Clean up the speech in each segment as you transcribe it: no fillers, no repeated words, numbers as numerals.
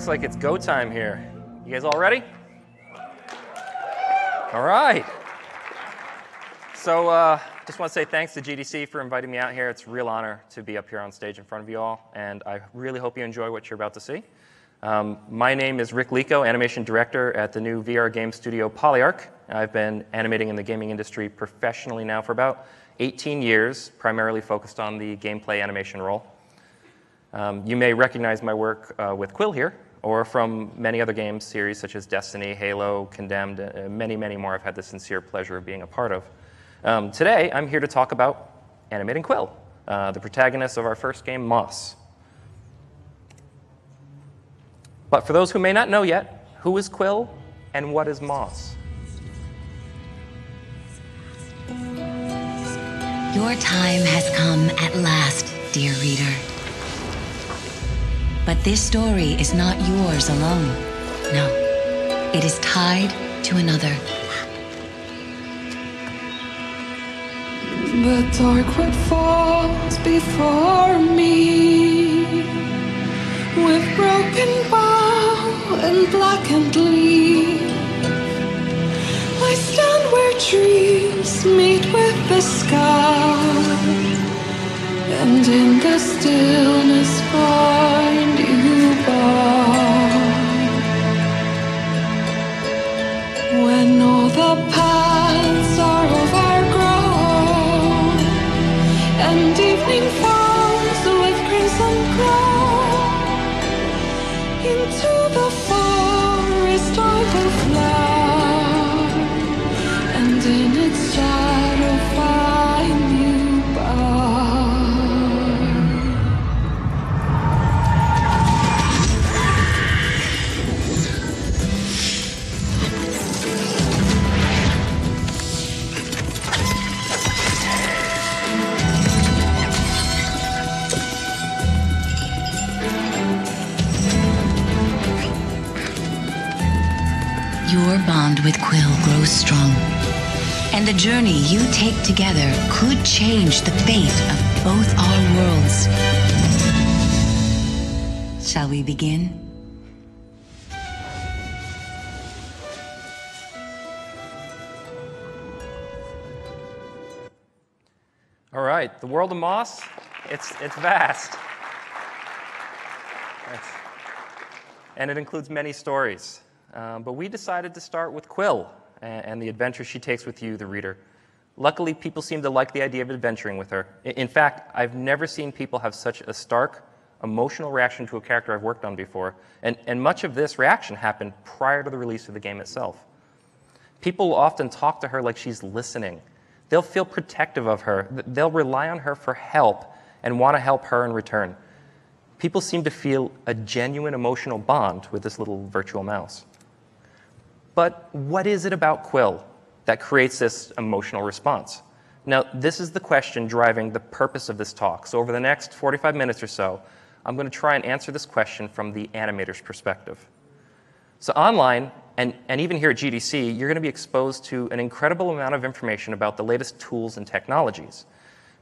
looks like it's go time here. You guys all ready? All right. So just want to say thanks to GDC for inviting me out here. It's a real honor to be up here on stage in front of you all, and I really hope you enjoy what you're about to see. My name is Rick Lico, animation director at the new VR game studio Polyarc. I've been animating in the gaming industry professionally now for about 18 years, primarily focused on the gameplay animation role. You may recognize my work with Quill here, or from many other games series such as Destiny, Halo, Condemned, many, many more I've had the sincere pleasure of being a part of. Today, I'm here to talk about Animating Quill, the protagonist of our first game, Moss. But for those who may not know yet, who is Quill and what is Moss? Your time has come at last, dear reader. But this story is not yours alone. No, it is tied to another. The darkwood falls before me, with broken bough and blackened leaf. I stand where trees meet with the sky, and in the stillness find you by. When all the paths are overgrown, and evening falls with crimson glow, into the forest I will fly, and in its shadow find you by. Your bond with Quill grows strong, and the journey you take together could change the fate of both our worlds. Shall we begin? All right, the world of Moss, it's vast. And it includes many stories. But we decided to start with Quill and the adventure she takes with you, the reader. Luckily, people seem to like the idea of adventuring with her. In fact, I've never seen people have such a stark, emotional reaction to a character I've worked on before, and much of this reaction happened prior to the release of the game itself. People will often talk to her like she's listening. They'll feel protective of her. They'll rely on her for help and want to help her in return. People seem to feel a genuine emotional bond with this little virtual mouse. But what is it about Quill that creates this emotional response? Now, this is the question driving the purpose of this talk. So over the next 45 minutes or so, I'm going to try and answer this question from the animator's perspective. So online, and even here at GDC, you're going to be exposed to an incredible amount of information about the latest tools and technologies.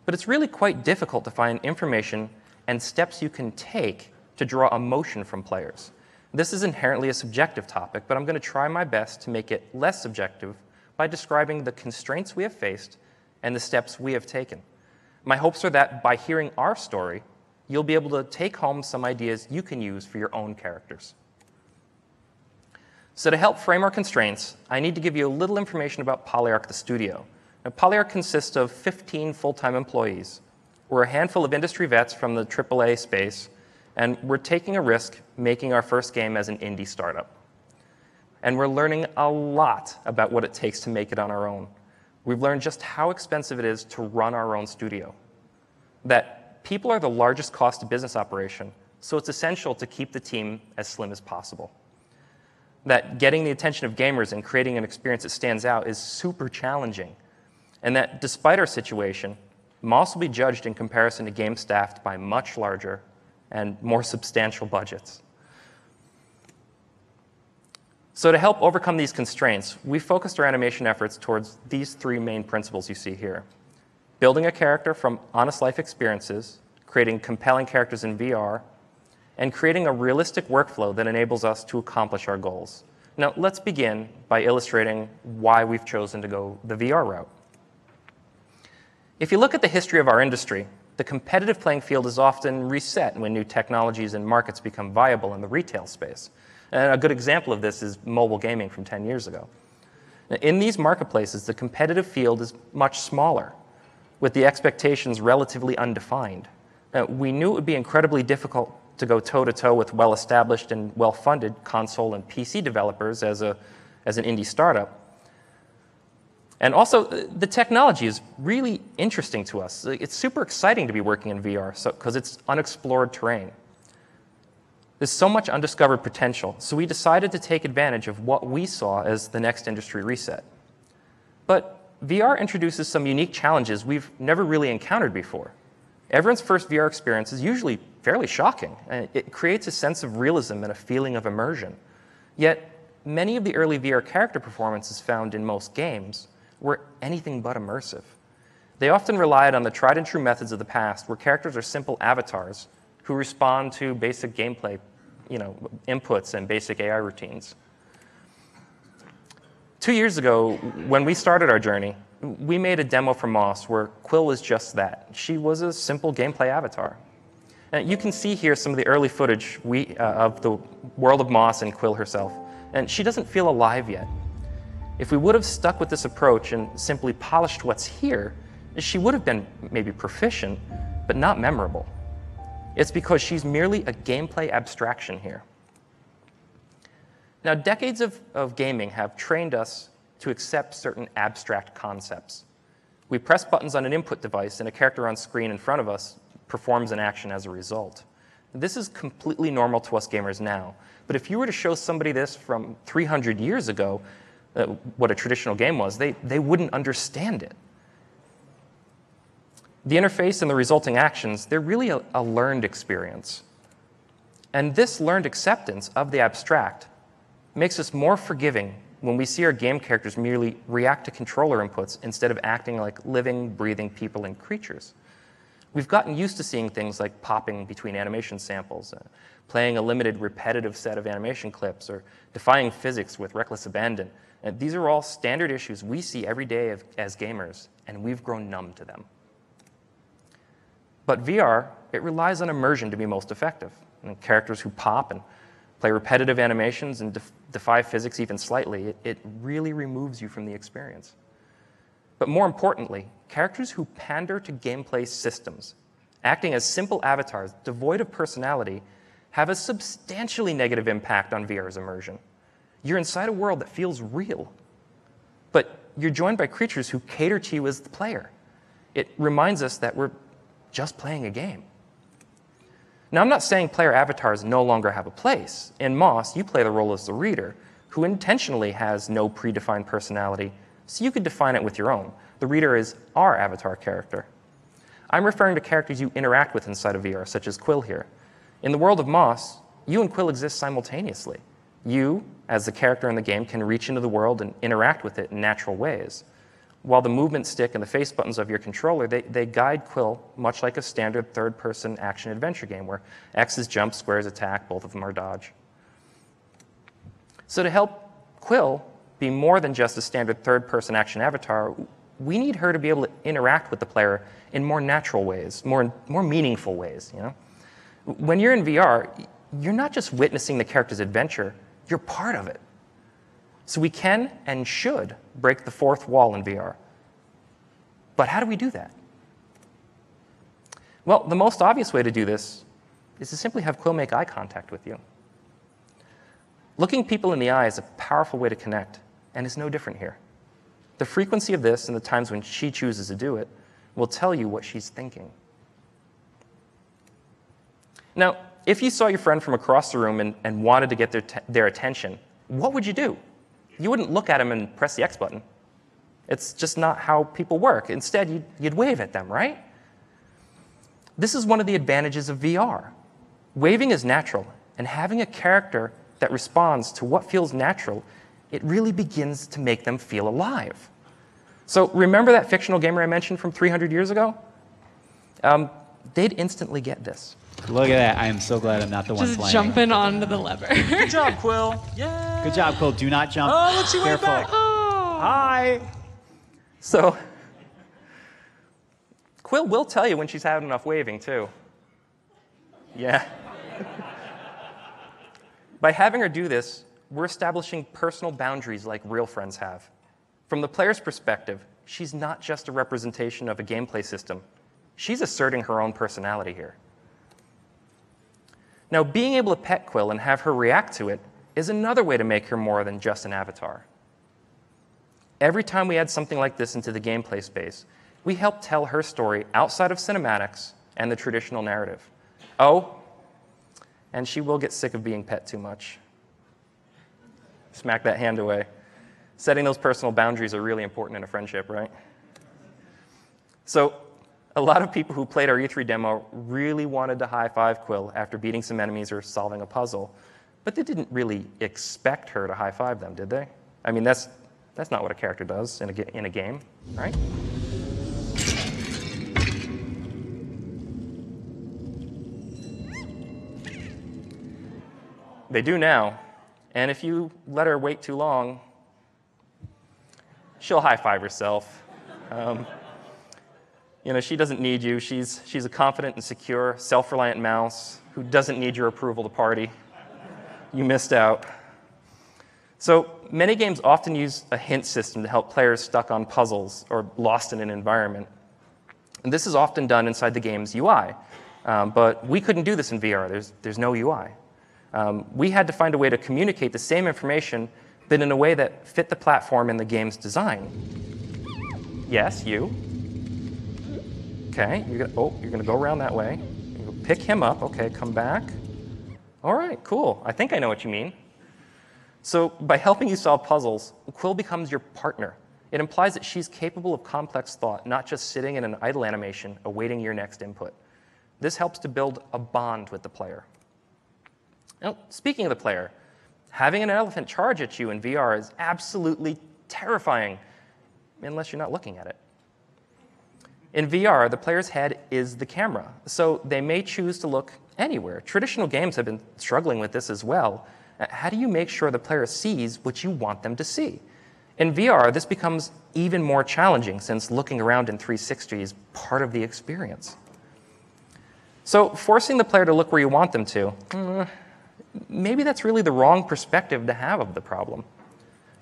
But it's really quite difficult to find information and steps you can take to draw emotion from players. This is inherently a subjective topic, but I'm going to try my best to make it less subjective by describing the constraints we have faced and the steps we have taken. My hopes are that by hearing our story, you'll be able to take home some ideas you can use for your own characters. So to help frame our constraints, I need to give you a little information about Polyarc the studio. Now, Polyarc consists of 15 full-time employees. We're a handful of industry vets from the AAA space, and we're taking a risk making our first game as an indie startup. And we're learning a lot about what it takes to make it on our own. We've learned just how expensive it is to run our own studio. That people are the largest cost of business operation, so it's essential to keep the team as slim as possible. That getting the attention of gamers and creating an experience that stands out is super challenging. And that despite our situation, Moss will be judged in comparison to games staffed by much larger and more substantial budgets. So to help overcome these constraints, we focused our animation efforts towards these three main principles you see here. Building a character from honest life experiences, creating compelling characters in VR, and creating a realistic workflow that enables us to accomplish our goals. Now, let's begin by illustrating why we've chosen to go the VR route. If you look at the history of our industry, the competitive playing field is often reset when new technologies and markets become viable in the retail space. And a good example of this is mobile gaming from 10 years ago. In these marketplaces, the competitive field is much smaller, with the expectations relatively undefined. We knew it would be incredibly difficult to go toe-to-toe with well-established and well-funded console and PC developers as an indie startup. And also, the technology is really interesting to us. It's super exciting to be working in VR because it's unexplored terrain. There's so much undiscovered potential, so we decided to take advantage of what we saw as the next industry reset. But VR introduces some unique challenges we've never really encountered before. Everyone's first VR experience is usually fairly shocking, and it creates a sense of realism and a feeling of immersion. Yet, many of the early VR character performances found in most games were anything but immersive. They often relied on the tried and true methods of the past, where characters are simple avatars who respond to basic gameplay inputs and basic AI routines. 2 years ago, when we started our journey, we made a demo for Moss where Quill was just that. She was a simple gameplay avatar. And you can see here some of the early footage of the world of Moss and Quill herself, and she doesn't feel alive yet. If we would have stuck with this approach and simply polished what's here, she would have been maybe proficient, but not memorable. It's because she's merely a gameplay abstraction here. Now, decades of gaming have trained us to accept certain abstract concepts. We press buttons on an input device and a character on screen in front of us performs an action as a result. This is completely normal to us gamers now, but if you were to show somebody this from 300 years ago, what a traditional game was, they wouldn't understand it. The interface and the resulting actions, they're really a learned experience. And this learned acceptance of the abstract makes us more forgiving when we see our game characters merely react to controller inputs instead of acting like living, breathing people and creatures. We've gotten used to seeing things like popping between animation samples, playing a limited repetitive set of animation clips, or defying physics with reckless abandon. And these are all standard issues we see every day as gamers, and we've grown numb to them. But VR, it relies on immersion to be most effective. And characters who pop and play repetitive animations and defy physics even slightly, it really removes you from the experience. But more importantly, characters who pander to gameplay systems, acting as simple avatars devoid of personality, have a substantially negative impact on VR's immersion. You're inside a world that feels real, but you're joined by creatures who cater to you as the player. It reminds us that we're just playing a game. Now, I'm not saying player avatars no longer have a place. In Moss, you play the role as the reader, who intentionally has no predefined personality, so you could define it with your own. The reader is our avatar character. I'm referring to characters you interact with inside of VR, such as Quill here. In the world of Moss, you and Quill exist simultaneously. You, as the character in the game, can reach into the world and interact with it in natural ways, while the movement stick and the face buttons of your controller, they guide Quill much like a standard third-person action-adventure game where X is jump, square is attack, both of them are dodge. So to help Quill be more than just a standard third-person action avatar, we need her to be able to interact with the player in more natural ways, more meaningful ways. When you're in VR, you're not just witnessing the character's adventure, you're part of it. So we can and should break the fourth wall in VR. But how do we do that? Well, the most obvious way to do this is to simply have Quill make eye contact with you. Looking people in the eye is a powerful way to connect, and it's no different here. The frequency of this and the times when she chooses to do it will tell you what she's thinking. Now, if you saw your friend from across the room and wanted to get their attention, what would you do? You wouldn't look at them and press the X button. It's just not how people work. Instead, you'd wave at them, right? This is one of the advantages of VR. Waving is natural, and having a character that responds to what feels natural, it really begins to make them feel alive. So remember that fictional gamer I mentioned from 300 years ago? they'd instantly get this. Look at that. I am so glad I'm not the one Just playing. jumping onto the lever. Good job, Quill. Yeah. Good job, Quill. Do not jump. Oh, look, she went Careful. back. Oh. Hi. So Quill will tell you when she's had enough waving, too. Yeah. By having her do this, we're establishing personal boundaries like real friends have. From the player's perspective, she's not just a representation of a gameplay system. She's asserting her own personality here. Now, being able to pet Quill and have her react to it is another way to make her more than just an avatar. Every time we add something like this into the gameplay space, we help tell her story outside of cinematics and the traditional narrative. Oh, and she will get sick of being pet too much. Smack that hand away. Setting those personal boundaries are really important in a friendship, right? So, a lot of people who played our E3 demo really wanted to high-five Quill after beating some enemies or solving a puzzle, but they didn't really expect her to high-five them, did they? I mean, that's not what a character does in a game, right? They do now, and if you let her wait too long, she'll high-five herself. She doesn't need you. She's a confident and secure, self-reliant mouse who doesn't need your approval to party. You missed out. So many games often use a hint system to help players stuck on puzzles or lost in an environment. And this is often done inside the game's UI, but we couldn't do this in VR. There's no UI. We had to find a way to communicate the same information, but in a way that fit the platform and the game's design. Yes, you. Okay, you're gonna go around that way. You're gonna pick him up. Okay, come back. All right, cool. I think I know what you mean. So by helping you solve puzzles, Quill becomes your partner. It implies that she's capable of complex thought, not just sitting in an idle animation awaiting your next input. This helps to build a bond with the player. Now, speaking of the player, having an elephant charge at you in VR is absolutely terrifying, unless you're not looking at it. In VR, the player's head is the camera, so they may choose to look anywhere. Traditional games have been struggling with this as well. How do you make sure the player sees what you want them to see? In VR, this becomes even more challenging since looking around in 360 is part of the experience. So forcing the player to look where you want them to, maybe that's really the wrong perspective to have of the problem.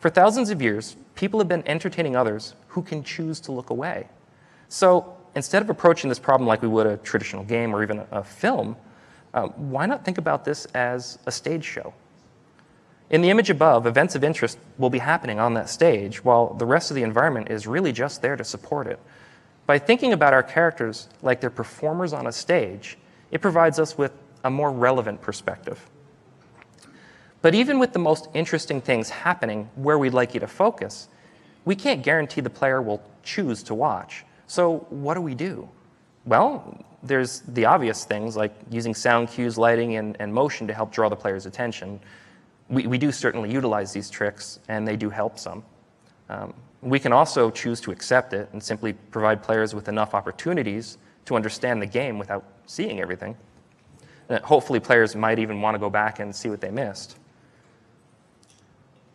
For thousands of years, people have been entertaining others who can choose to look away. So instead of approaching this problem like we would a traditional game or even a film, why not think about this as a stage show? In the image above, events of interest will be happening on that stage, while the rest of the environment is really just there to support it. By thinking about our characters like they're performers on a stage, it provides us with a more relevant perspective. But even with the most interesting things happening where we'd like you to focus, we can't guarantee the player will choose to watch. So what do? Well, there's the obvious things like using sound cues, lighting, and motion to help draw the player's attention. We do certainly utilize these tricks, and they do help some. We can also choose to accept it and simply provide players with enough opportunities to understand the game without seeing everything. Hopefully, players might even want to go back and see what they missed.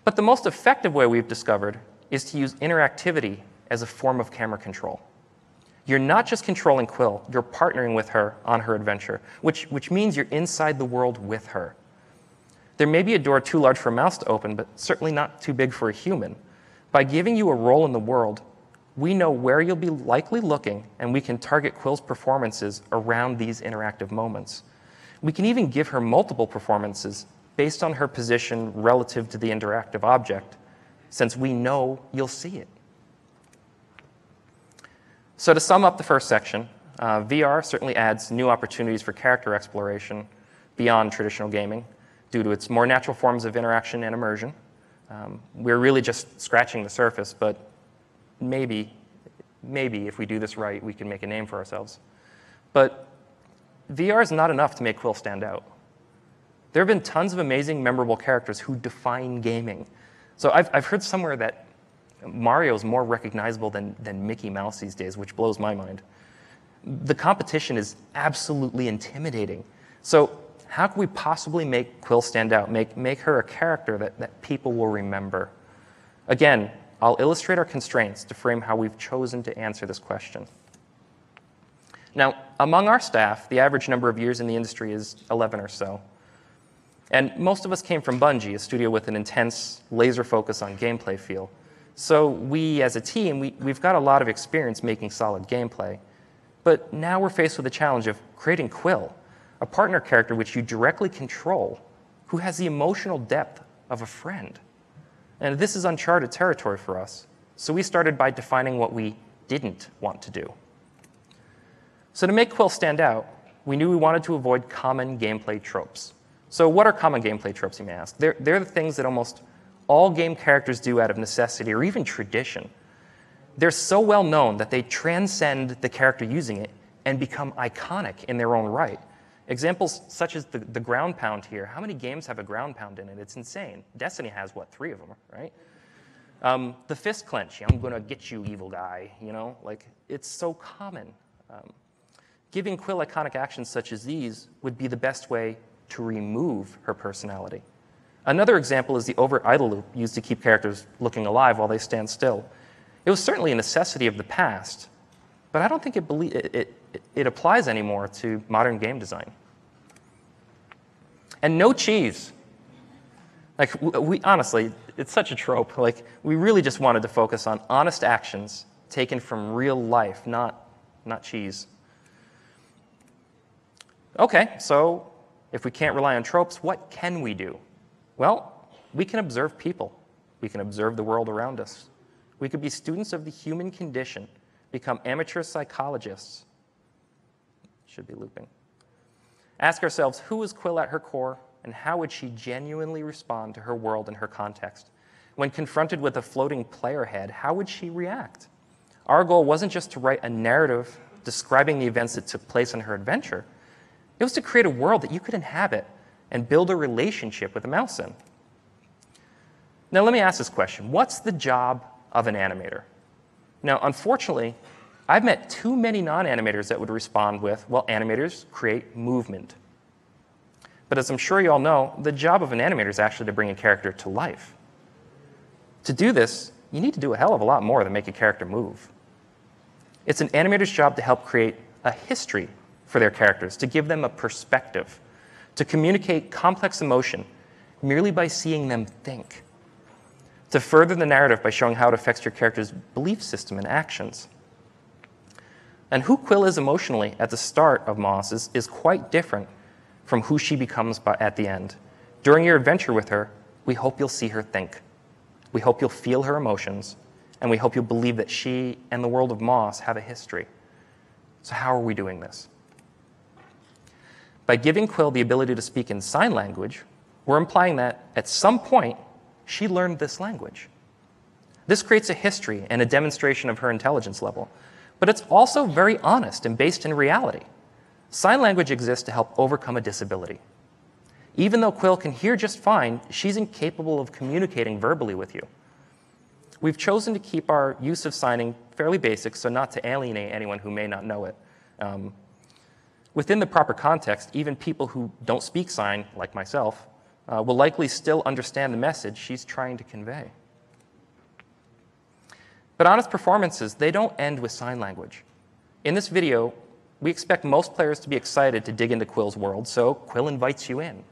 But the most effective way we've discovered is to use interactivity as a form of camera control. You're not just controlling Quill, you're partnering with her on her adventure, which means you're inside the world with her. There may be a door too large for a mouse to open, but certainly not too big for a human. By giving you a role in the world, we know where you'll be likely looking, and we can target Quill's performances around these interactive moments. We can even give her multiple performances based on her position relative to the interactive object, since we know you'll see it. So to sum up the first section, VR certainly adds new opportunities for character exploration beyond traditional gaming due to its more natural forms of interaction and immersion. We're really just scratching the surface, but maybe if we do this right, we can make a name for ourselves. But VR is not enough to make Quill stand out. There have been tons of amazing, memorable characters who define gaming. So I've heard somewhere that Mario is more recognizable than Mickey Mouse these days, which blows my mind. The competition is absolutely intimidating. So how can we possibly make Quill stand out, make her a character that people will remember? Again, I'll illustrate our constraints to frame how we've chosen to answer this question. Now, among our staff, the average number of years in the industry is 11 or so. And most of us came from Bungie, a studio with an intense laser focus on gameplay feel. So we, as a team, we've got a lot of experience making solid gameplay. But now we're faced with the challenge of creating Quill, a partner character which you directly control, who has the emotional depth of a friend. And this is uncharted territory for us. So we started by defining what we didn't want to do. So to make Quill stand out, we knew we wanted to avoid common gameplay tropes. So what are common gameplay tropes, you may ask? They're the things that almost all game characters do out of necessity or even tradition. They're so well known that they transcend the character using it and become iconic in their own right. Examples such as the ground pound here. How many games have a ground pound in it? It's insane. Destiny has, what, 3 of them, right? The fist clench. I'm going to get you, evil guy. Like, it's so common. Giving Quill iconic actions such as these would be the best way to remove her personality. Another example is the overt idle loop used to keep characters looking alive while they stand still. It was certainly a necessity of the past, but I don't think it applies anymore to modern game design. And no cheese. Like, honestly, it's such a trope. Like, we really just wanted to focus on honest actions taken from real life, not cheese. Okay, so if we can't rely on tropes, what can we do? Well, we can observe people. We can observe the world around us. We could be students of the human condition, become amateur psychologists. Should be looping. Ask ourselves, who is Quill at her core, and how would she genuinely respond to her world and her context? When confronted with a floating player head, how would she react? Our goal wasn't just to write a narrative describing the events that took place in her adventure. It was to create a world that you could inhabit and build a relationship with a mouse in. Now, let me ask this question. What's the job of an animator? Now, unfortunately, I've met too many non-animators that would respond with, well, animators create movement. But as I'm sure you all know, the job of an animator is actually to bring a character to life. To do this, you need to do a hell of a lot more than make a character move. It's an animator's job to help create a history for their characters, to give them a perspective, to communicate complex emotion merely by seeing them think, to further the narrative by showing how it affects your character's belief system and actions. And who Quill is emotionally at the start of Moss is quite different from who she becomes at the end. During your adventure with her, we hope you'll see her think. We hope you'll feel her emotions, and we hope you'll believe that she and the world of Moss have a history. So how are we doing this? By giving Quill the ability to speak in sign language, we're implying that at some point, she learned this language. This creates a history and a demonstration of her intelligence level, but it's also very honest and based in reality. Sign language exists to help overcome a disability. Even though Quill can hear just fine, she's incapable of communicating verbally with you. We've chosen to keep our use of signing fairly basic, so not to alienate anyone who may not know it. Within the proper context, even people who don't speak sign, like myself, will likely still understand the message she's trying to convey. But honest performances, they don't end with sign language. In this video, we expect most players to be excited to dig into Quill's world, so Quill invites you in.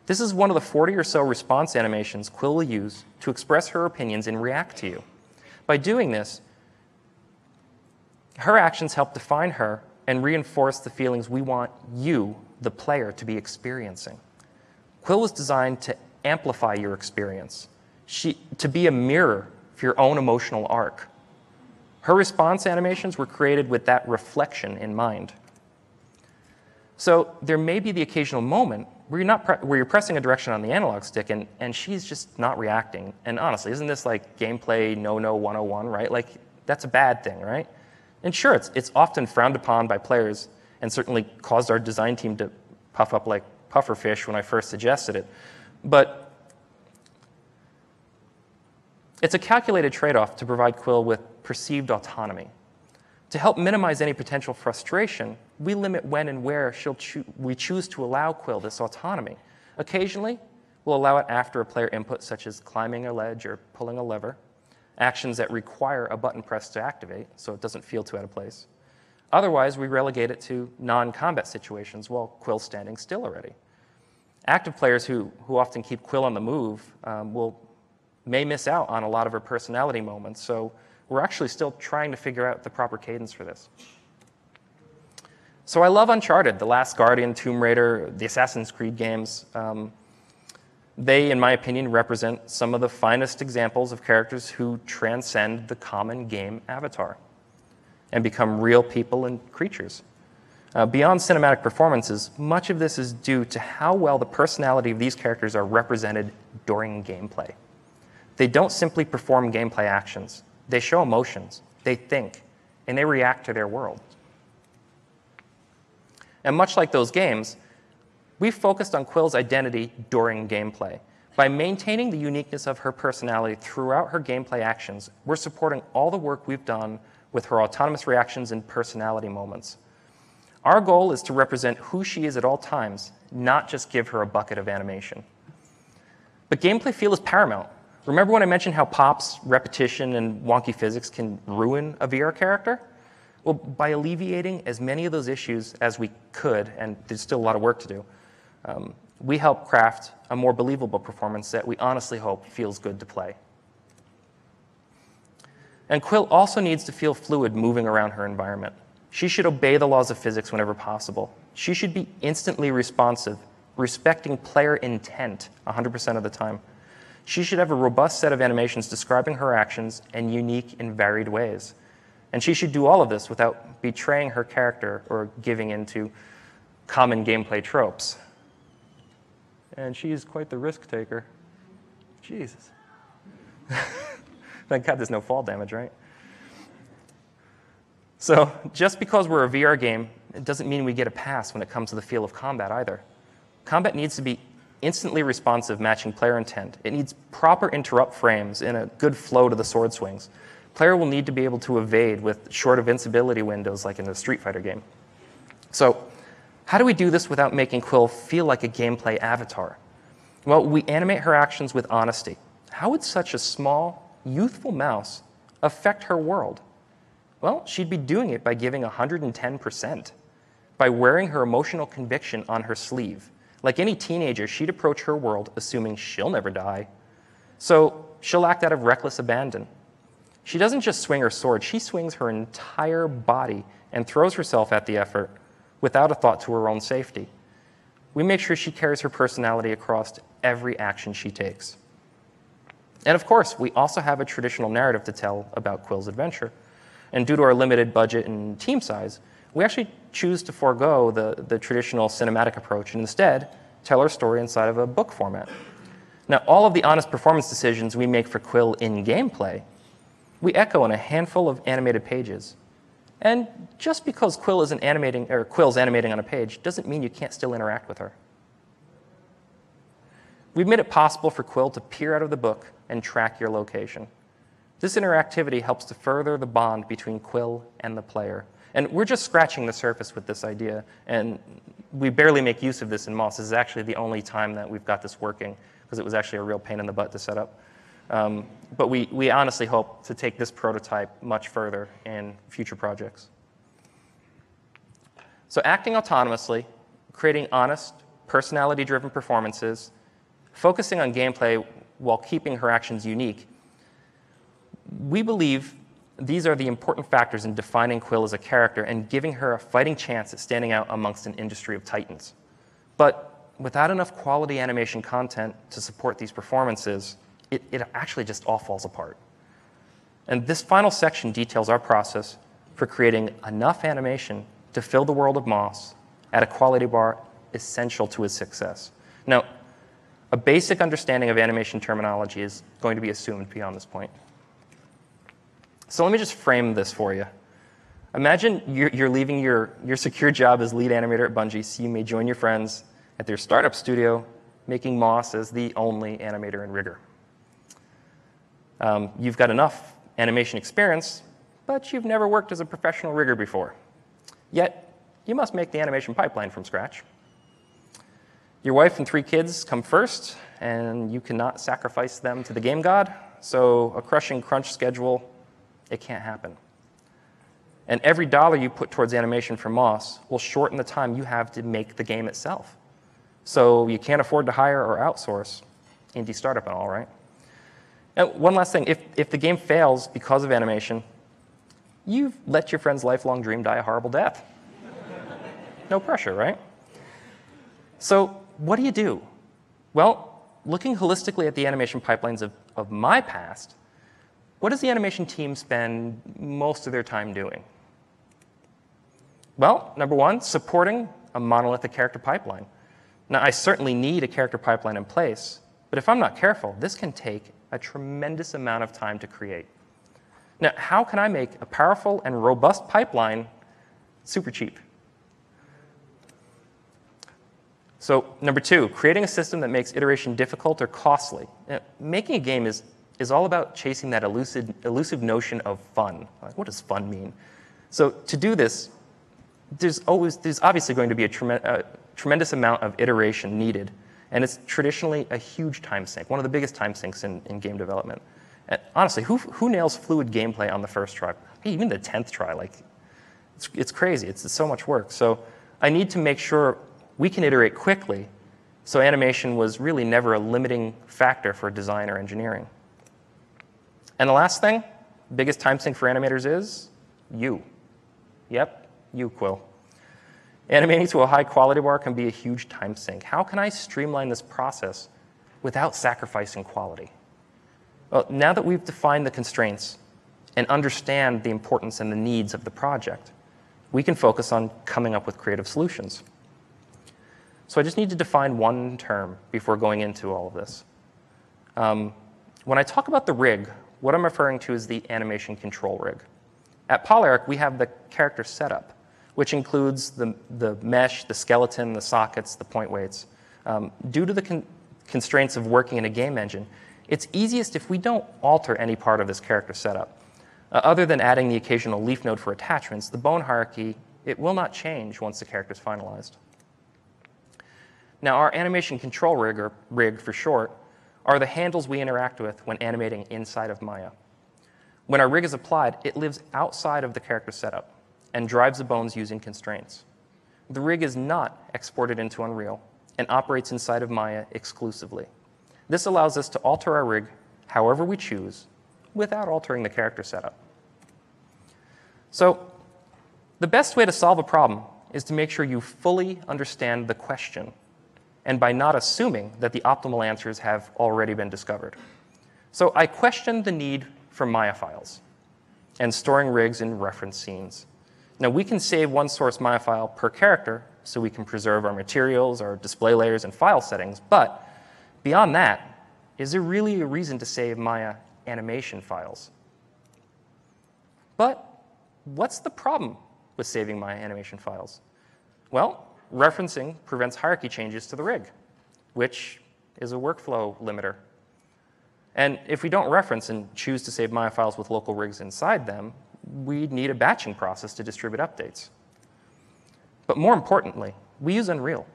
This is one of the 40 or so response animations Quill will use to express her opinions and react to you. By doing this, her actions help define her and reinforce the feelings we want you, the player, to be experiencing. Quill was designed to amplify your experience, to be a mirror for your own emotional arc. Her response animations were created with that reflection in mind. So there may be the occasional moment where you're pressing a direction on the analog stick and she's just not reacting. And honestly, isn't this like gameplay no-no 101, right? Like, that's a bad thing, right? And sure, it's often frowned upon by players and certainly caused our design team to puff up like pufferfish when I first suggested it. But it's a calculated trade-off to provide Quill with perceived autonomy, To help minimize any potential frustration, we limit when and where we choose to allow Quill this autonomy. Occasionally, we'll allow it after a player input, such as climbing a ledge or pulling a lever, actions that require a button press to activate, so it doesn't feel too out of place. Otherwise, we relegate it to non-combat situations while Quill's standing still already. Active players who often keep Quill on the move may miss out on a lot of her personality moments, so we're actually still trying to figure out the proper cadence for this. So I love Uncharted, The Last Guardian, Tomb Raider, the Assassin's Creed games. They, in my opinion, represent some of the finest examples of characters who transcend the common game avatar and become real people and creatures. Beyond cinematic performances, much of this is due to how well the personality of these characters are represented during gameplay. They don't simply perform gameplay actions. They show emotions, they think, and they react to their world. And much like those games, we've focused on Quill's identity during gameplay. By maintaining the uniqueness of her personality throughout her gameplay actions, we're supporting all the work we've done with her autonomous reactions and personality moments. Our goal is to represent who she is at all times, not just give her a bucket of animation. But gameplay feel is paramount. Remember when I mentioned how pops, repetition, and wonky physics can ruin a VR character? Well, by alleviating as many of those issues as we could, and there's still a lot of work to do, we help craft a more believable performance that we honestly hope feels good to play. And Quill also needs to feel fluid moving around her environment. She should obey the laws of physics whenever possible. She should be instantly responsive, respecting player intent 100% of the time. She should have a robust set of animations describing her actions in unique and varied ways. And she should do all of this without betraying her character or giving into common gameplay tropes. And she is quite the risk taker. Jesus. Thank God there's no fall damage, right? So just because we're a VR game, it doesn't mean we get a pass when it comes to the feel of combat either. Combat needs to be instantly responsive, matching player intent. It needs proper interrupt frames and a good flow to the sword swings. Player will need to be able to evade with short invincibility windows like in a Street Fighter game. So how do we do this without making Quill feel like a gameplay avatar? Well, we animate her actions with honesty. How would such a small, youthful mouse affect her world? Well, she'd be doing it by giving 110%, by wearing her emotional conviction on her sleeve. Like any teenager, she'd approach her world assuming she'll never die. So she'll act out of reckless abandon. She doesn't just swing her sword, she swings her entire body and throws herself at the effort without a thought to her own safety. We make sure she carries her personality across every action she takes. And of course, we also have a traditional narrative to tell about Quill's adventure. And due to our limited budget and team size, we actually choose to forego the traditional cinematic approach and instead tell our story inside of a book format. Now, all of the honest performance decisions we make for Quill in gameplay, we echo in a handful of animated pages. And just because Quill's animating on a page doesn't mean you can't still interact with her. We've made it possible for Quill to peer out of the book and track your location. This interactivity helps to further the bond between Quill and the player. And we're just scratching the surface with this idea, and we barely make use of this in Moss. This is actually the only time that we've got this working, because it was actually a real pain in the butt to set up. But we honestly hope to take this prototype much further in future projects. So acting autonomously, creating honest, personality-driven performances, focusing on gameplay while keeping her actions unique, we believe these are the important factors in defining Quill as a character and giving her a fighting chance at standing out amongst an industry of titans. But without enough quality animation content to support these performances, it actually just all falls apart. And this final section details our process for creating enough animation to fill the world of Moss at a quality bar essential to his success. Now, a basic understanding of animation terminology is going to be assumed beyond this point. So let me just frame this for you. Imagine you're leaving your secure job as lead animator at Bungie, so you may join your friends at their startup studio, making Moss as the only animator in rigor. You've got enough animation experience but you've never worked as a professional rigger before. Yet, you must make the animation pipeline from scratch. Your wife and 3 kids come first, and you cannot sacrifice them to the game god, so a crushing crunch schedule, it can't happen. And every dollar you put towards animation for Moss will shorten the time you have to make the game itself. So you can't afford to hire or outsource. Indie startup and all, right? And one last thing, if the game fails because of animation, you've let your friend's lifelong dream die a horrible death. No pressure, right? So what do? Well, looking holistically at the animation pipelines of my past, what does the animation team spend most of their time doing? Well, number 1, supporting a monolithic character pipeline. Now, I certainly need a character pipeline in place, but if I'm not careful, this can take a tremendous amount of time to create. Now, how can I make a powerful and robust pipeline super cheap? So, number 2, creating a system that makes iteration difficult or costly. Now, making a game is all about chasing that elusive notion of fun. Like, what does fun mean? So, to do this, there's obviously going to be a tremendous amount of iteration needed, and it's traditionally a huge time sink, one of the biggest time sinks in game development. And honestly, who nails fluid gameplay on the first try? Even the 10th try, like, it's crazy. It's so much work. So I need to make sure we can iterate quickly, so animation was really never a limiting factor for design or engineering. And the last thing, biggest time sink for animators is you. Yep, you, Quill. Animating to a high quality bar can be a huge time sink. How can I streamline this process without sacrificing quality? Well, now that we've defined the constraints and understand the importance and the needs of the project, we can focus on coming up with creative solutions. So I just need to define one term before going into all of this. When I talk about the rig, what I'm referring to is the animation control rig. At Polyarc, we have the character setup, which includes the mesh, the skeleton, the sockets, the point weights. Due to the constraints of working in a game engine, it's easiest if we don't alter any part of this character setup. Other than adding the occasional leaf node for attachments, the bone hierarchy, it will not change once the character is finalized. Now, our animation control rig, or rig for short, are the handles we interact with when animating inside of Maya. When our rig is applied, it lives outside of the character setup and drives the bones using constraints. The rig is not exported into Unreal and operates inside of Maya exclusively. This allows us to alter our rig however we choose without altering the character setup. So the best way to solve a problem is to make sure you fully understand the question, and by not assuming that the optimal answers have already been discovered. So I questioned the need for Maya files and storing rigs in reference scenes. Now, we can save one source Maya file per character, so we can preserve our materials, our display layers, and file settings, but beyond that, is there really a reason to save Maya animation files? But what's the problem with saving Maya animation files? Well, referencing prevents hierarchy changes to the rig, which is a workflow limiter. And if we don't reference and choose to save Maya files with local rigs inside them, we'd need a batching process to distribute updates. But more importantly, we use Unreal,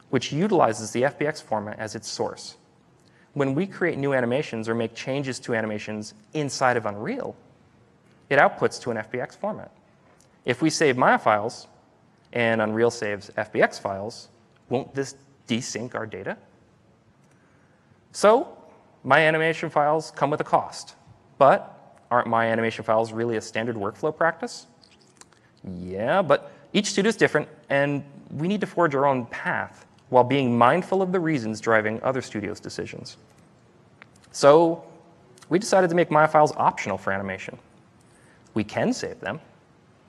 which utilizes the FBX format as its source. When we create new animations or make changes to animations inside of Unreal, it outputs to an FBX format. If we save Maya files and Unreal saves FBX files, won't this desync our data? So my animation files come with a cost, but aren't my animation files really a standard workflow practice? Yeah, but each studio is different, and we need to forge our own path while being mindful of the reasons driving other studios' decisions. So we decided to make Maya files optional for animation. We can save them,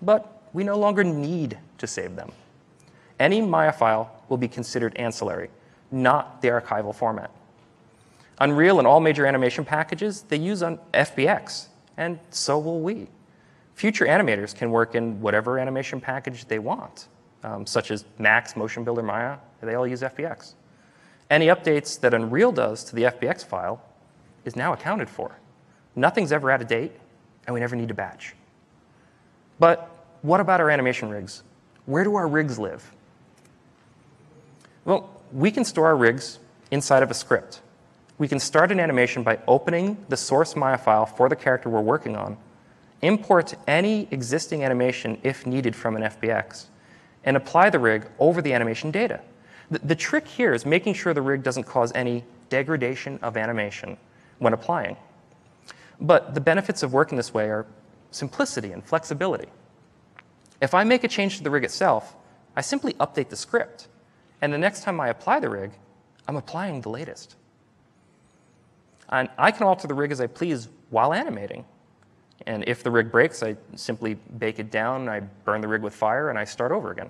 but we no longer need to save them. Any Maya file will be considered ancillary, not the archival format. Unreal and all major animation packages, they use FBX, and so will we. Future animators can work in whatever animation package they want, such as Max, Motion Builder, Maya, they all use FBX. Any updates that Unreal does to the FBX file is now accounted for. Nothing's ever out of date, and we never need to batch. But what about our animation rigs? Where do our rigs live? Well, we can store our rigs inside of a script. We can start an animation by opening the source Maya file for the character we're working on, import any existing animation if needed from an FBX, and apply the rig over the animation data. The trick here is making sure the rig doesn't cause any degradation of animation when applying. But the benefits of working this way are simplicity and flexibility. If I make a change to the rig itself, I simply update the script. And the next time I apply the rig, I'm applying the latest. And I can alter the rig as I please while animating. And if the rig breaks, I simply bake it down, I burn the rig with fire, and I start over again.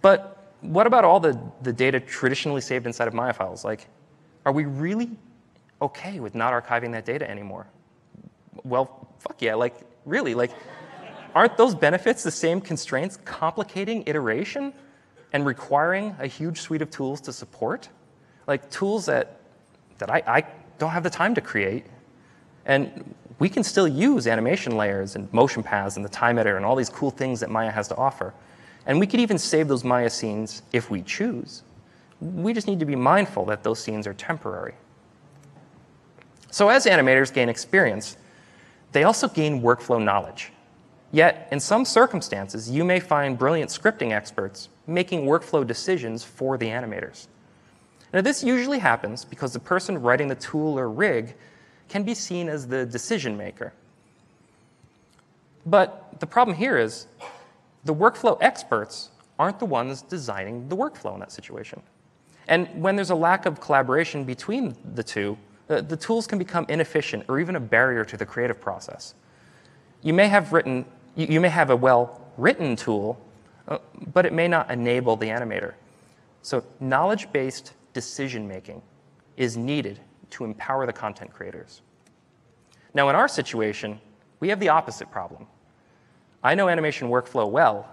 But what about all the data traditionally saved inside of Maya files? Like, are we really OK with not archiving that data anymore? Well, fuck yeah, like, really, like, aren't those benefits the same constraints complicating iteration and requiring a huge suite of tools to support? Like tools that I don't have the time to create. And we can still use animation layers and motion paths and the time editor and all these cool things that Maya has to offer. And we could even save those Maya scenes if we choose. We just need to be mindful that those scenes are temporary. So as animators gain experience, they also gain workflow knowledge. Yet, in some circumstances, you may find brilliant scripting experts making workflow decisions for the animators. Now, this usually happens because the person writing the tool or rig can be seen as the decision maker. But the problem here is the workflow experts aren't the ones designing the workflow in that situation. And when there's a lack of collaboration between the two, the tools can become inefficient or even a barrier to the creative process. You may have a well-written tool, but it may not enable the animator. So knowledge-based decision-making is needed to empower the content creators. Now, in our situation, we have the opposite problem. I know animation workflow well,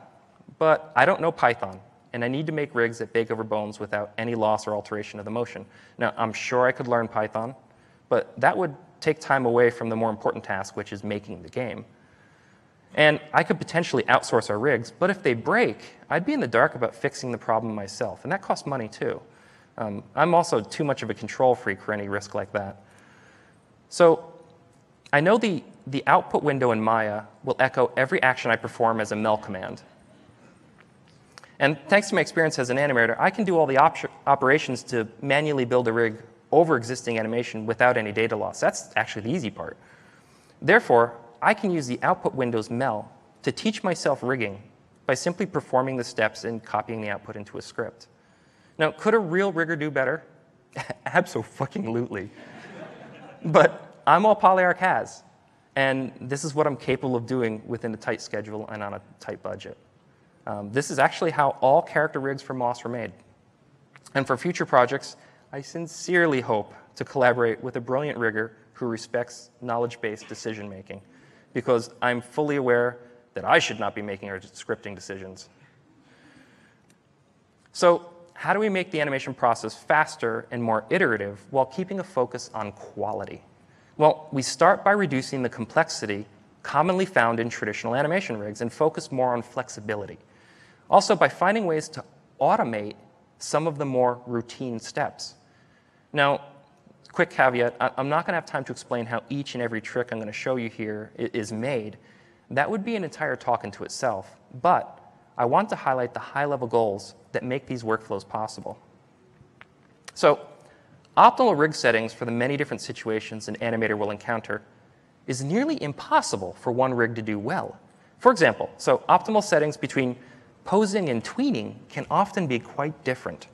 but I don't know Python, and I need to make rigs that bake over bones without any loss or alteration of the motion. Now, I'm sure I could learn Python, but that would take time away from the more important task, which is making the game. And I could potentially outsource our rigs, but if they break, I'd be in the dark about fixing the problem myself, and that costs money too. I'm also too much of a control freak for any risk like that. So I know the output window in Maya will echo every action I perform as a mel command. And thanks to my experience as an animator, I can do all the operations to manually build a rig over existing animation without any data loss. That's actually the easy part. Therefore, I can use the output window's mel to teach myself rigging by simply performing the steps and copying the output into a script. Now, could a real rigger do better? Abso-fucking-lutely. But I'm all Polyarc has, and this is what I'm capable of doing within a tight schedule and on a tight budget. This is actually how all character rigs for Moss were made. And for future projects, I sincerely hope to collaborate with a brilliant rigger who respects knowledge-based decision-making, because I'm fully aware that I should not be making our scripting decisions. So how do we make the animation process faster and more iterative while keeping a focus on quality? Well, we start by reducing the complexity commonly found in traditional animation rigs and focus more on flexibility. Also, by finding ways to automate some of the more routine steps. Now, quick caveat, I'm not going to have time to explain how each and every trick I'm going to show you here is made. That would be an entire talk into itself, but I want to highlight the high-level goals that make these workflows possible. So, optimal rig settings for the many different situations an animator will encounter is nearly impossible for one rig to do well. For example, so optimal settings between posing and tweening can often be quite different.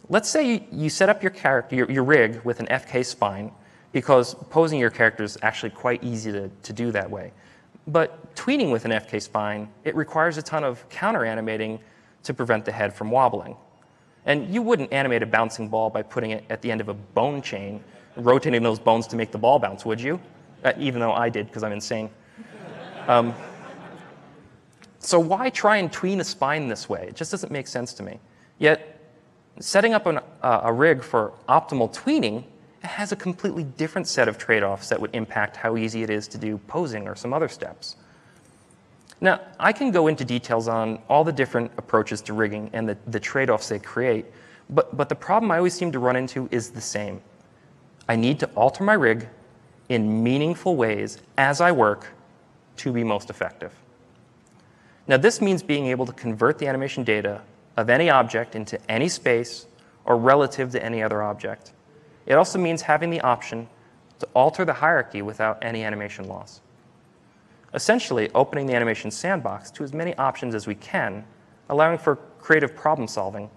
Let's say you set up your rig with an FK spine, because posing your character is actually quite easy to do that way. But tweening with an FK spine, it requires a ton of counter-animating to prevent the head from wobbling. And you wouldn't animate a bouncing ball by putting it at the end of a bone chain, rotating those bones to make the ball bounce, would you? Even though I did, because I'm insane. So why try and tween a spine this way? It just doesn't make sense to me. Yet, setting up a rig for optimal tweening has a completely different set of trade-offs that would impact how easy it is to do posing or some other steps. Now, I can go into details on all the different approaches to rigging and the trade-offs they create, but the problem I always seem to run into is the same. I need to alter my rig in meaningful ways as I work to be most effective. Now, this means being able to convert the animation data of any object into any space or relative to any other object. It also means having the option to alter the hierarchy without any animation loss. Essentially, opening the animation sandbox to as many options as we can, allowing for creative problem solving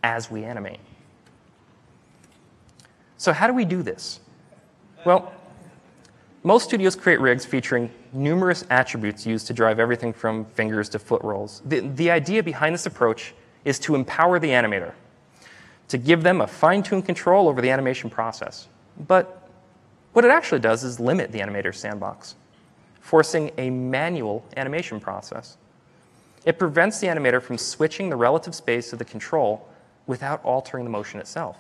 as we animate. So how do we do this? Well, most studios create rigs featuring numerous attributes used to drive everything from fingers to foot rolls. The idea behind this approach is to empower the animator, to give them a fine-tuned control over the animation process. But what it actually does is limit the animator's sandbox, forcing a manual animation process. It prevents the animator from switching the relative space of the control without altering the motion itself.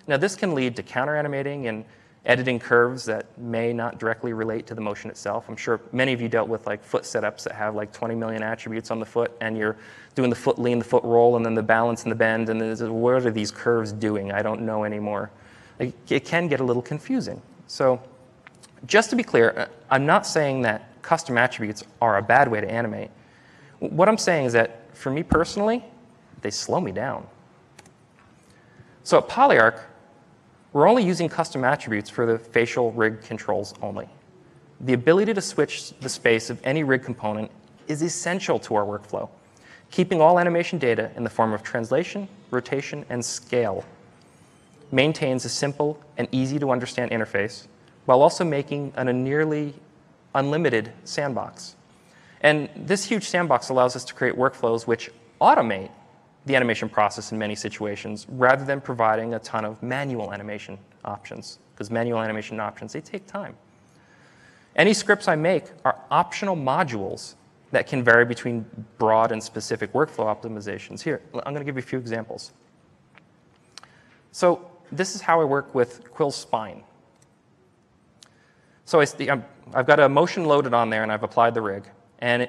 Now, this can lead to counter-animating and editing curves that may not directly relate to the motion itself. I'm sure many of you dealt with like foot setups that have like 20 million attributes on the foot, and you're doing the foot lean, the foot roll, and then the balance and the bend, and then what are these curves doing? I don't know anymore. It can get a little confusing. So just to be clear, I'm not saying that custom attributes are a bad way to animate. What I'm saying is that for me personally, they slow me down. So at Polyarc, we're only using custom attributes for the facial rig controls only. The ability to switch the space of any rig component is essential to our workflow, keeping all animation data in the form of translation, rotation, and scale. Maintains a simple and easy to understand interface while also making a nearly unlimited sandbox. And this huge sandbox allows us to create workflows which automate the animation process in many situations rather than providing a ton of manual animation options, because manual animation options, they take time. Any scripts I make are optional modules that can vary between broad and specific workflow optimizations. Here, I'm going to give you a few examples. So this is how I work with Quill's spine. So I've got a motion loaded on there, and I've applied the rig. And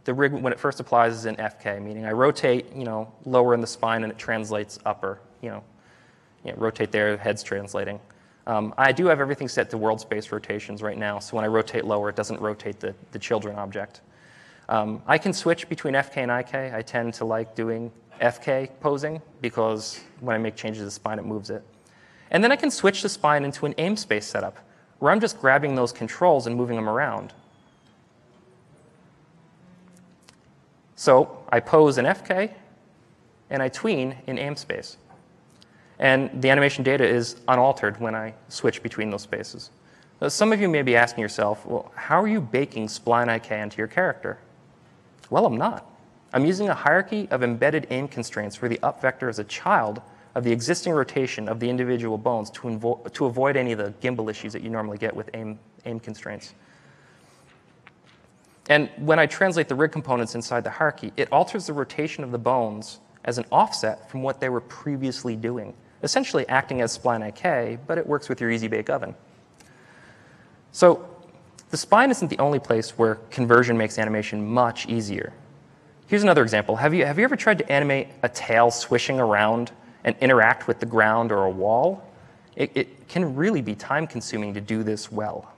the rig, when it first applies, is in FK, meaning I rotate, lower in the spine, and it translates upper. Rotate there, head's translating. I do have everything set to world space rotations right now, so when I rotate lower, it doesn't rotate the children object. I can switch between FK and IK. I tend to like doing FK posing because when I make changes to the spine, it moves it. And then I can switch the spine into an aim space setup, where I'm just grabbing those controls and moving them around. So I pose in FK, and I tween in aim space. And the animation data is unaltered when I switch between those spaces. Now, some of you may be asking yourself, well, how are you baking spline IK into your character? Well, I'm not. I'm using a hierarchy of embedded aim constraints where the up vector is a child of the existing rotation of the individual bones to avoid any of the gimbal issues that you normally get with aim constraints. And when I translate the rig components inside the hierarchy, it alters the rotation of the bones as an offset from what they were previously doing, essentially acting as spline IK, but it works with your Easy Bake Oven. So the spine isn't the only place where conversion makes animation much easier. Here's another example. Have you ever tried to animate a tail swishing around and interact with the ground or a wall? It can really be time-consuming to do this well.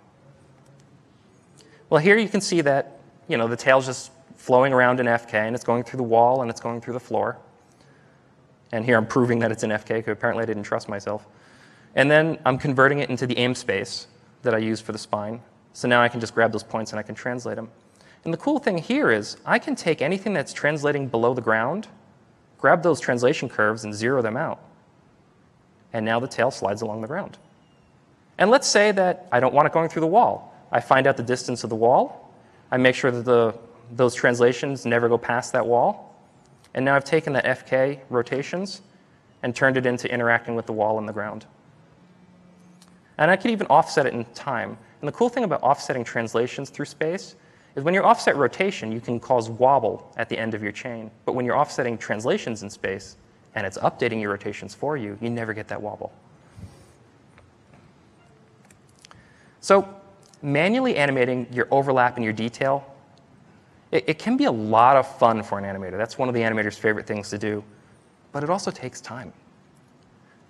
Well, here you can see that the tail's just flowing around in FK, and it's going through the wall, and it's going through the floor. And here I'm proving that it's in FK, because apparently I didn't trust myself. And then I'm converting it into the aim space that I use for the spine. So now I can just grab those points, and I can translate them. And the cool thing here is I can take anything that's translating below the ground, grab those translation curves, and zero them out. And now the tail slides along the ground. And let's say that I don't want it going through the wall. I find out the distance of the wall. I make sure that those translations never go past that wall. And now I've taken the FK rotations and turned it into interacting with the wall and the ground. And I could even offset it in time. And the cool thing about offsetting translations through space is when you offset rotation, you can cause wobble at the end of your chain. But when you're offsetting translations in space and it's updating your rotations for you, you never get that wobble. So manually animating your overlap and your detail, it can be a lot of fun for an animator. That's one of the animator's favorite things to do, but it also takes time.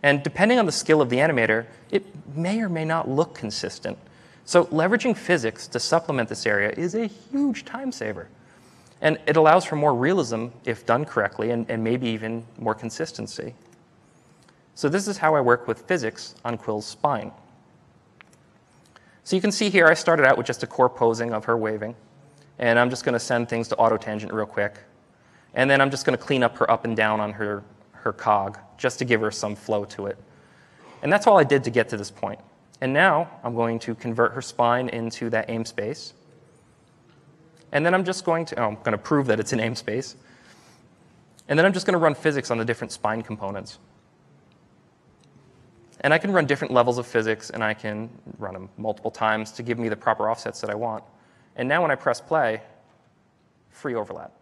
And depending on the skill of the animator, it may or may not look consistent. So leveraging physics to supplement this area is a huge time saver. And it allows for more realism if done correctly, and maybe even more consistency. So this is how I work with physics on Quill's spine. So you can see here I started out with just a core posing of her waving. And I'm just going to send things to auto-tangent real quick. And then I'm just going to clean up her up and down on her cog, just to give her some flow to it. And that's all I did to get to this point. And now I'm going to convert her spine into that aim space. And then I'm just going to prove that it's an aim space. And then I'm just going to run physics on the different spine components. And I can run different levels of physics, and I can run them multiple times to give me the proper offsets that I want. And now when I press play, free overlap.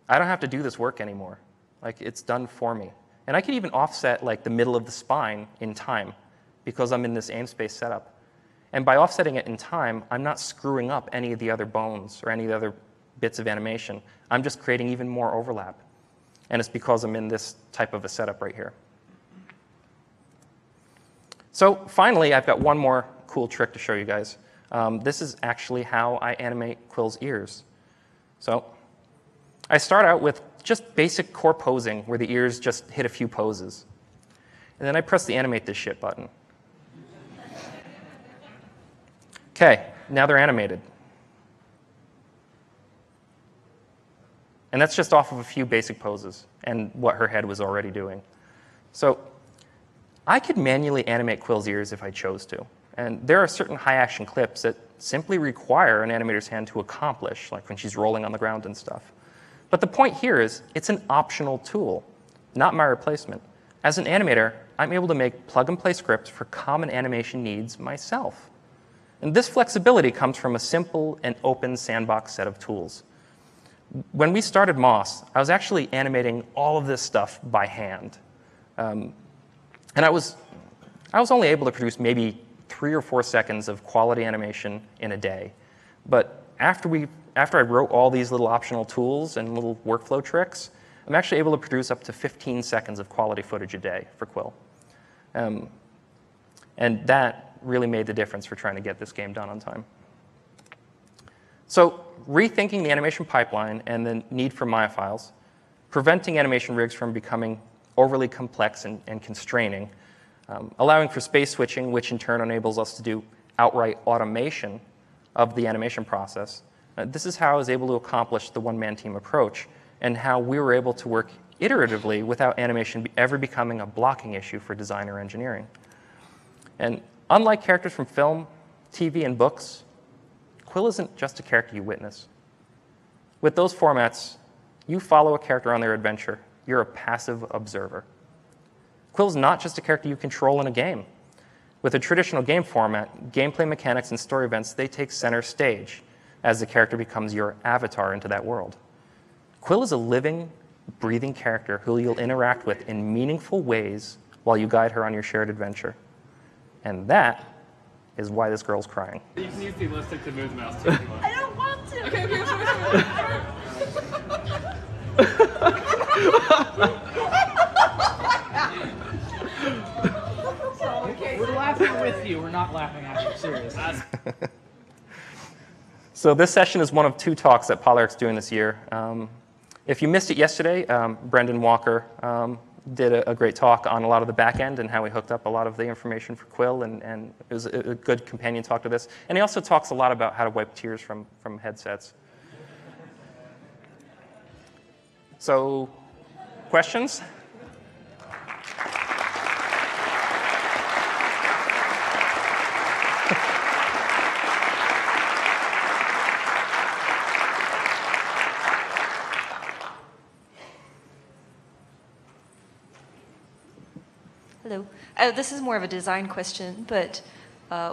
I don't have to do this work anymore. Like, it's done for me. And I can even offset like the middle of the spine in time because I'm in this aim space setup. And by offsetting it in time, I'm not screwing up any of the other bones or any of the other bits of animation. I'm just creating even more overlap. And it's because I'm in this type of a setup right here. So finally, I've got one more cool trick to show you guys. This is actually how I animate Quill's ears. So I start out with just basic core posing where the ears just hit a few poses. And then I press the animate this shit button. Okay, now they're animated. And that's just off of a few basic poses and what her head was already doing. So I could manually animate Quill's ears if I chose to. And there are certain high-action clips that simply require an animator's hand to accomplish, like when she's rolling on the ground and stuff. But the point here is it's an optional tool, not my replacement. As an animator, I'm able to make plug-and-play scripts for common animation needs myself. And this flexibility comes from a simple and open sandbox set of tools. When we started Moss, I was actually animating all of this stuff by hand. And I was only able to produce maybe 3 or 4 seconds of quality animation in a day. But after I wrote all these little optional tools and little workflow tricks, I'm actually able to produce up to 15 seconds of quality footage a day for Quill. And that really made the difference for trying to get this game done on time. So rethinking the animation pipeline and the need for Maya files, preventing animation rigs from becoming overly complex and constraining, allowing for space switching, which in turn enables us to do outright automation of the animation process. This is how I was able to accomplish the one-man team approach and how we were able to work iteratively without animation ever becoming a blocking issue for design or engineering. And unlike characters from film, TV, and books, Quill isn't just a character you witness. With those formats, you follow a character on their adventure. You're a passive observer. Quill's not just a character you control in a game. With a traditional game format, gameplay mechanics and story events, they take center stage as the character becomes your avatar into that world. Quill is a living, breathing character who you'll interact with in meaningful ways while you guide her on your shared adventure. And that is why this girl's crying. You can use the elastic to move the mouse too if you want. I don't want to. Okay. We're laughing with you. We're not laughing at you. Serious. So this session is one of 2 talks that Polyarc's doing this year. If you missed it yesterday, Brendan Walker did a great talk on a lot of the back end and how we hooked up a lot of the information for Quill, and it was a good companion talk to this. And he also talks a lot about how to wipe tears from headsets. So, questions? Hello. This is more of a design question, but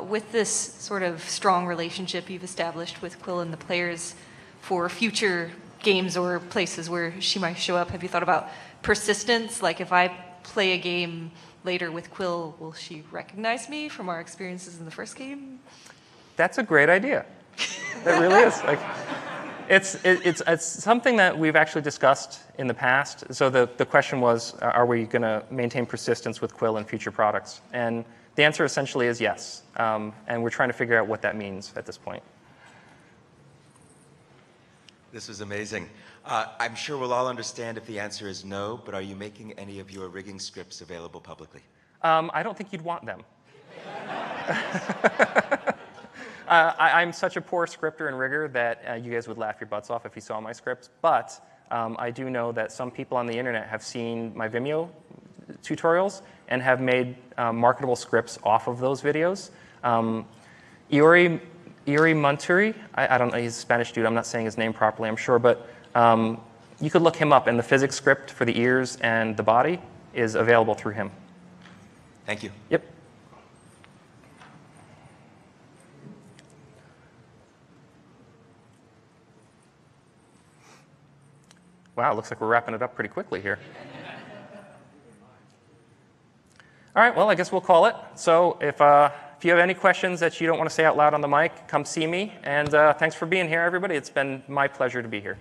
with this sort of strong relationship you've established with Quill and the players for future games or places where she might show up, have you thought about persistence? Like if I play a game later with Quill, will she recognize me from our experiences in the first game? That's a great idea. That really is. Like, it's something that we've actually discussed in the past. So the question was, are we going to maintain persistence with Quill in future products? And the answer essentially is yes. And we're trying to figure out what that means at this point. This was amazing. I'm sure we'll all understand if the answer is no, but are you making any of your rigging scripts available publicly? I don't think you'd want them. I'm such a poor scripter and rigger that you guys would laugh your butts off if you saw my scripts. But I do know that some people on the internet have seen my Vimeo tutorials and have made marketable scripts off of those videos. Iori Monturi, I don't know, he's a Spanish dude. I'm not saying his name properly, I'm sure. But you could look him up, and the physics script for the ears and the body is available through him. Thank you. Yep. Wow, looks like we're wrapping it up pretty quickly here. All right, well, I guess we'll call it. So if you have any questions that you don't want to say out loud on the mic, come see me. And thanks for being here, everybody. It's been my pleasure to be here.